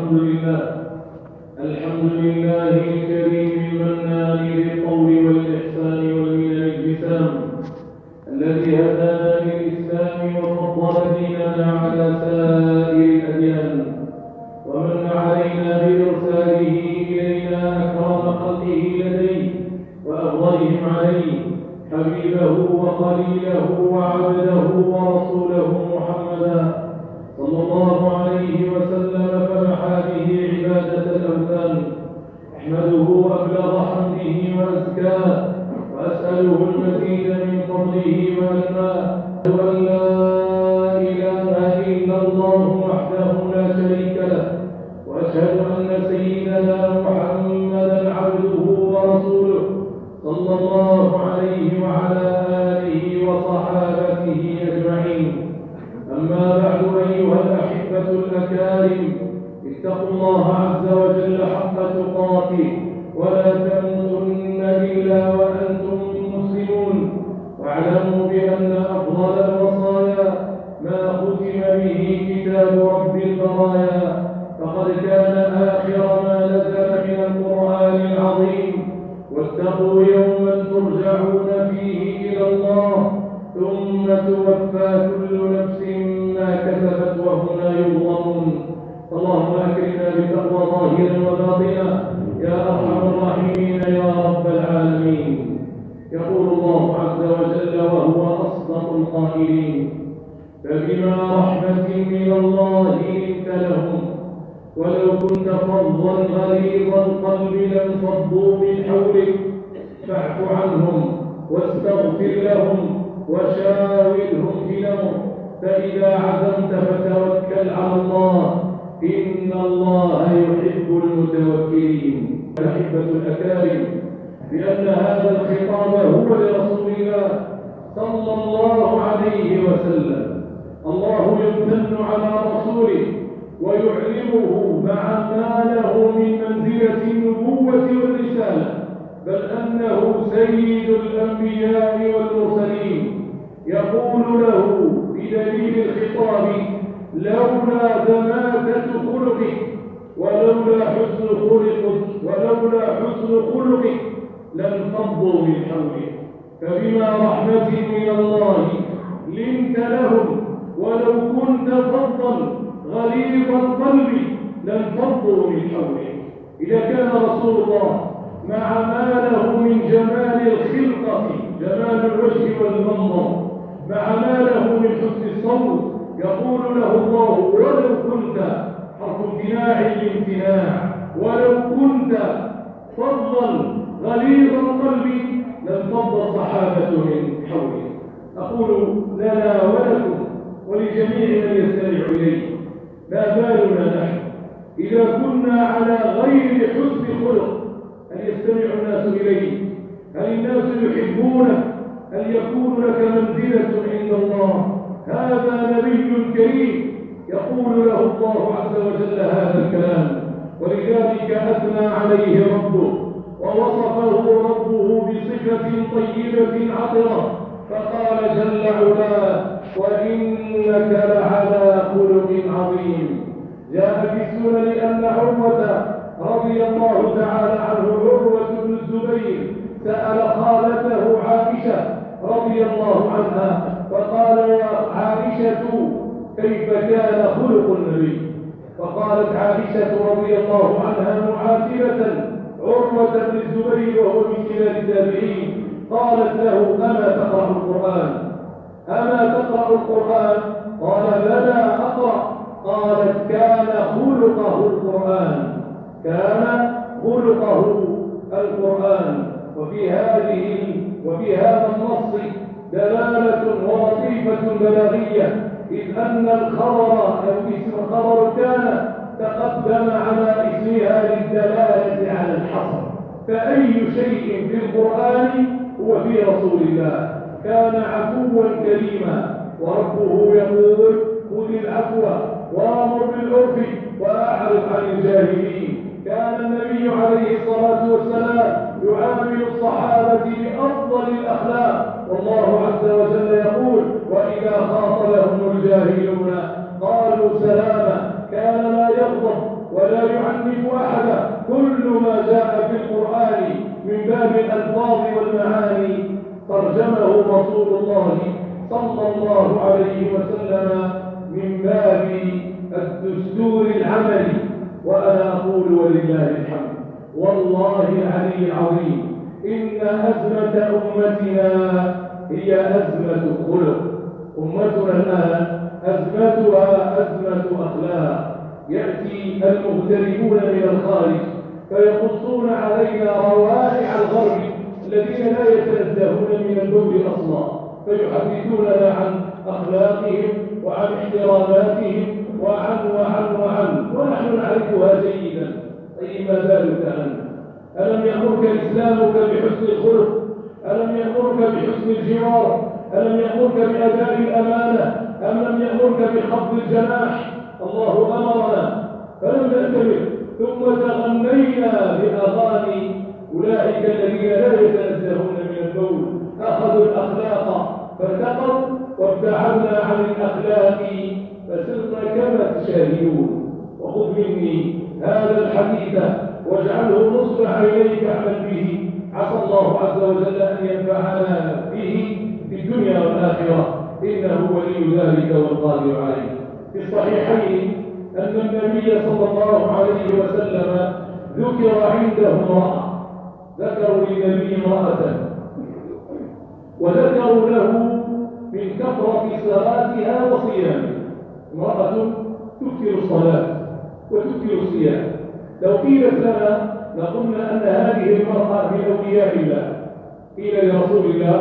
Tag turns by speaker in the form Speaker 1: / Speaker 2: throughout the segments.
Speaker 1: الحمد لله الكريم المنان بالقول والإحسان والمنن الجسام، الذي هدانا للإسلام وفضل ديننا على سائر الأديان، ومن علينا بإرساله إلينا أكرم خلقه لديه وأفضلهم عليه، حبيبه وخليله وعبده ورسوله محمدا صلى الله عليه وسلم، فمحى به عبادة الأوثان. أحمده أبلغ حمده وأزكاه، وأسأله المزيد من فضله وأناه، أن لا إله إلا الله وحده لا شريك له، وأشهد أن سيدنا محمدا عبده ورسوله صلى الله عليه وعلى آله وصحابته أجمعين. أما بعد، أيها الأحبة الأكارم، اتقوا الله عز وجل حق تقاته، ولا تموتن إلا وأنتم مسلمون، واعلموا بأن أفضل الوصايا ما ختم به كتاب رب البرايا، فقد كان آخر ما نزل من القرآن العظيم: واتقوا يوما ترجعون فيه إلى الله ثم توفى كل نفس ما كسبت وهم لا يظلمون. اللهم أكرمنا بتقوى ظاهرا وباطنا يا أرحم الراحمين يا رب العالمين. يقول الله عز وجل وهو أصدق القائلين: فبما رحمة من الله لنت لهم ولو كنت فظا غليظ القلب لانفضوا من حولك فاعف عنهم واستغفر لهم وشاورهم في الأمر، فإذا عزمت فتوكل على الله إن الله يحب المتوكلين. الأحبة الأكارم، لأن هذا الخطاب هو لرسول الله صلى الله عليه وسلم. الله يمتن على رسوله ويعلمه مع ما له من منزلة النبوة والرسالة، بل أنه سيد الأنبياء والمرسلين. يقول له بدليل الخطاب: لولا دماثة خلقك ولولا حسن خلقك لانفضوا من حولك، فبما رحمة من الله لنت لهم ولو كنت فظا غليظ القلب لانفضوا من حولك. إذا كان رسول الله مع ما له من جمال الخلقة، جمال الوجه والمنظر، مع ما له من حسن الصوت، يقول له الله: ولو كنت، حرف امتناع لامتناع، ولو كنت فظا غليظ القلب لانفض الصحابة من حولك. أقول لنا ولكم ولجميع من يستمع إليه: ما بالنا نحن إذا كنا على غير حسن خلق؟ هل يستمع الناس إليه؟ هل الناس يحبونك؟ هل يكون لك منزلة عند الله؟ هذا نبي كريم يقول له الله عز وجل هذا الكلام، ولذلك أثنى عليه ربه ووصفه ربه بصفة طيبة عطرة، فقال جل علاه: وإنك لعلى خلق عظيم. جاء في السنن أن عروة رضي الله تعالى عنه، عروة بن الزبير، سأل خالته عائشة رضي الله عنها فقال: يا عائشة كيف كان خلق النبي؟ فقالت عائشة رضي الله عنها معاتبة عروة بن الزبير وهو من كبار التابعين، قالت له: أما تقرأ القرآن؟ أما تقرأ القرآن؟ قال: بلى أقرأ. قالت: كان خلقه القرآن، كان خلقه القرآن. وفي هذا النص دلالة ولطيفة بلاغية، إذ أن الخبر أو اسم خبر كان تقدم على اسمها للدلالة على الحصر، فأي شيء في القرآن هو في رسول الله. كان عفوا كريما، وربه يقول: خذ العفو وامر بالعرف واعرض عن الجاهلين. كان النبي عليه الصلاة والسلام يعامل الصحابة بأفضل الأخلاق، والله عز وجل يقول: وإذا خاطبهم الجاهلون قالوا سلاما. كان لا يغضب ولا يعنف أحدا. كل ما جاء في القرآن من باب الألفاظ والمعاني ترجمه رسول الله صلى الله عليه وسلم من باب الدستور العملي. وأنا أقول ولله الحمد والله العلي العظيم إن أزمة أمتنا هي أزمة خلق. أمتنا الآن أزمتها أزمة أخلاق. يأتي المغتربون من الخارج فيقصون علينا روائع الغرب الذين لا يتنزهون من البول أصلا، فيحدثوننا عن أخلاقهم وعن احتراماتهم وعن ونحن نعرفها جيدا. أي ما بالك أنت؟ ألم يأمرك إسلامك بحسن الخلق؟ ألم يأمرك بحسن الجوار؟ ألم يأمرك بأداء الأمانة؟ أم لم يأمرك بخفض الجناح؟ الله أمرنا فلم نأتمر، ثم تغنينا بأغاني أولئك الذين لا يتنزهون من البول. أخذوا الأخلاق فارتقوا وابتعدنا عن الأخلاق فصرنا كما تشاهدون. وخذ مني هذا الحديث واجعله نصب عينيك اعمل به، عسى الله عز وجل أن ينفعنا به في الدنيا والآخرة، إنه ولي ذلك والقادر عليه. في الصحيحين أن النبي صلى الله عليه وسلم ذكر عنده امرأة، ذكروا للنبي امرأة وذكروا له من كثرة صلاتها وصيامها. امرأة تكثر الصلاة وتكثر الصيام. لو قيلت لنا لقلنا أن هذه المرأة من أولياء الله. قيل لرسول الله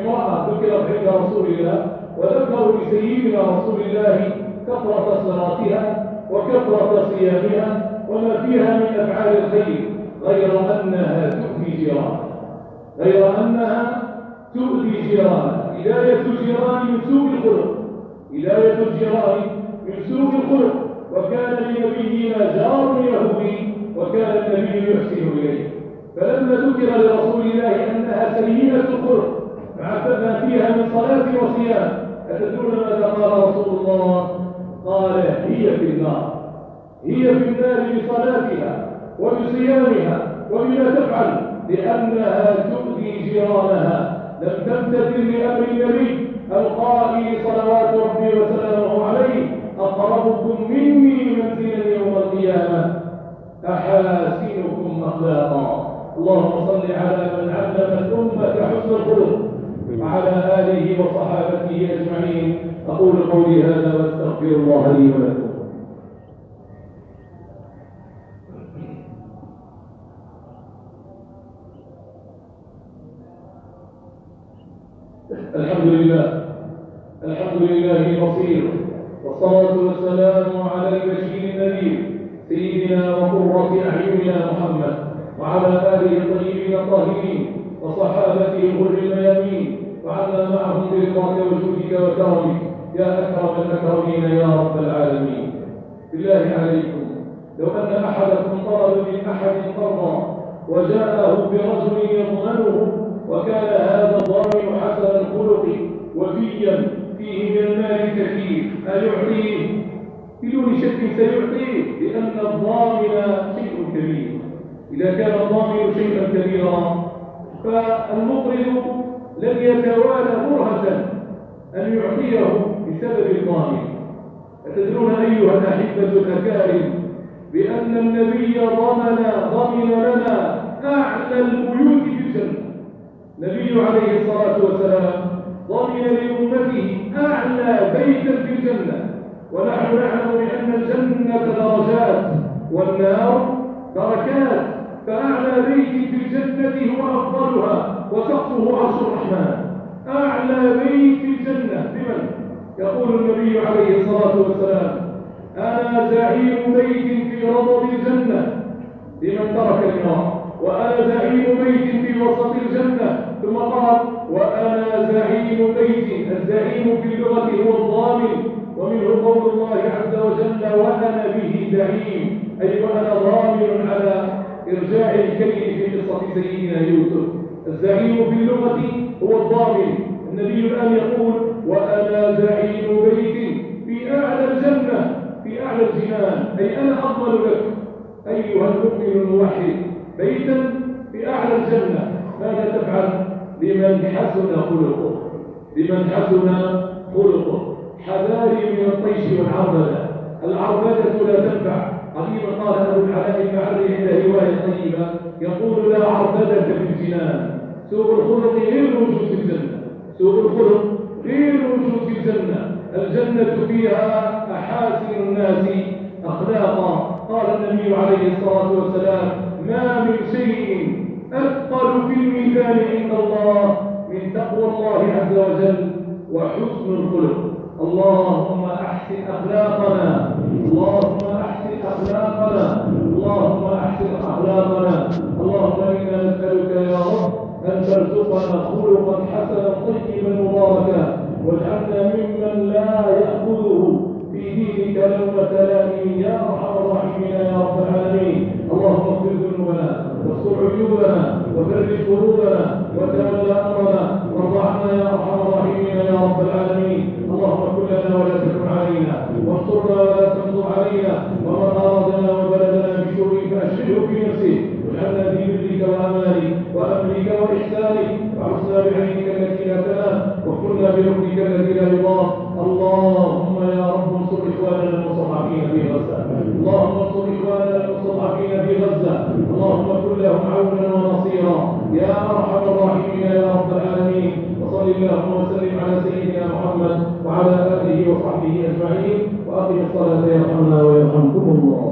Speaker 1: امرأة ذكرت عند رسول الله وذكروا لسيدنا رسول الله كثرة صلاتها وكثرة صيامها وما فيها من أفعال الخير، غير أنها تؤذي جيرانها. هداية الجيران من سوء الخلق، هداية الجيران من سوء الخلق. وكان لنبينا جار يهودي وكان النبي يحسن إليه، فلما ذكر لرسول الله أنها سيئة الخلق مع ما فيها من صلاة وصيام، أتدرون ماذا قال رسول الله؟ قال هي في النار بصلاتها وبصيامها وبما تفعل، لأنها تؤذي جيرانها. لم تمتثل لأمر النبي القائل صلوات ربي وسلامه عليه: أقربكم مني منزلا يوم القيامة أحاسنكم أخلاقا. اللهم صل على من علم الأمة حسن الخلق وعلى آله وصحابته أجمعين. أقول قولي هذا واستغفر الله لي ولكم. الحمد لله البصير، والصلاة والسلام على البشير النذير سيدنا وقرة أعيننا محمد وعلى آله الطيبين الطاهرين وصحابته الغر الميامين، وعنا معهم برضاك وجودك وكرمك يا أكرم الأكرمين يا رب العالمين. بالله عليكم لو أن أحدكم طلب من أحد قرضا وجاءه برجل يضمنه وكان هذا الضامن حسن الخلق وفيا فيه من المال كثير، أيعطيه؟ بدون شك سيعطيه، لأن الضامن شيء كبير. إذا كان الضامن شيئا كبيرا فالمقرض لن يتوالى برهة أن يعطيه بسبب الضامن. أتدرون أيها الأحبة الأكارم بأن النبي ضمن لنا أعلى البيوت في الجنة؟ النبي عليه الصلاة والسلام ضمن لأمته أعلى بيتا في الجنة، ونحن نعلم بأن الجنة درجات والنار دركات، فأعلى بيت في الجنة هو أفضلها وسقفه عرش الرحمن. أعلى بيت في الجنة لمن؟ يقول النبي عليه الصلاة والسلام: أنا زعيم بيت في رضب الجنة لمن ترك النار، وأنا زعيم بيت في وسط الجنة. ثم قال: وأنا زعيم بيت. الزعيم في اللغة هو الضامن، ومنه قول الله عز وجل: وأنا به زعيم، أي وأنا ضامن على إرجاع الكيل في قصة سيدنا يوسف. الزعيم في اللغة هو الضامن. النبي الآن يقول: وأنا زعيم بيت في أعلى الجنة، في أعلى الجنان، أي أنا أضمن لك أيها المؤمن الموحد بيتا في أعلى الجنة، ماذا تفعل لمن حسن خلقه؟ لمن حسن خلقه. حذاري من الطيش والعربدة. العربدة لا تنفع. قديما قال أبو العلاء المعري عند رواية طيبة يقول لا عربدة في الجنان. سوء الخلق غير موجود في الجنة. سوء الخلق غير موجود في الجنة. الجنة فيها أحاسن الناس أخلاقا. قال النبي عليه الصلاة والسلام ما من شيء أثقل في الميزان عند الله من تقوى الله عز وجل وحسن الخلق. اللهم أحسن أخلاقنا، اللهم أحسن أخلاقنا، اللهم أحسن أخلاقنا. اللهم إنا نسألك يا رب أن ترزقنا خلقا حسنا طيبا مباركا، واجعلنا ممن لا يأخذه في دينك لومة لائم يا أرحم الراحمين يا رب العالمين. اللهم اغفر ذنوبنا واستر عيوبنا وفرج كروبنا وتولى أمرنا وارض عنا يا أرحم الراحمين يا رب العالمين. اللهم كن لنا ولا تكن علينا، وانصرنا ولا تنصر علينا، ومن أرادنا وبلدنا بشر فأشغله في نفسه، واجعلنا في برك وأمانك وأمرك وإحسانك، وعصنا بعينك التي لا تنام، واغفرنا بركنك الذي لا يضام. اللهم يا رب انصر إخواننا المستضعفين في غزة، اللهم انصر إخواننا المستضعفين في غزة، اللهم كن لهم عونا ونصيرا يا أرحم الراحمين يا رب العالمين. وصل اللهم وسلم على سيدنا محمد وعلى آله وصحبه أجمعين، وأقم الصلاة يرحمنا ويرحمكم الله.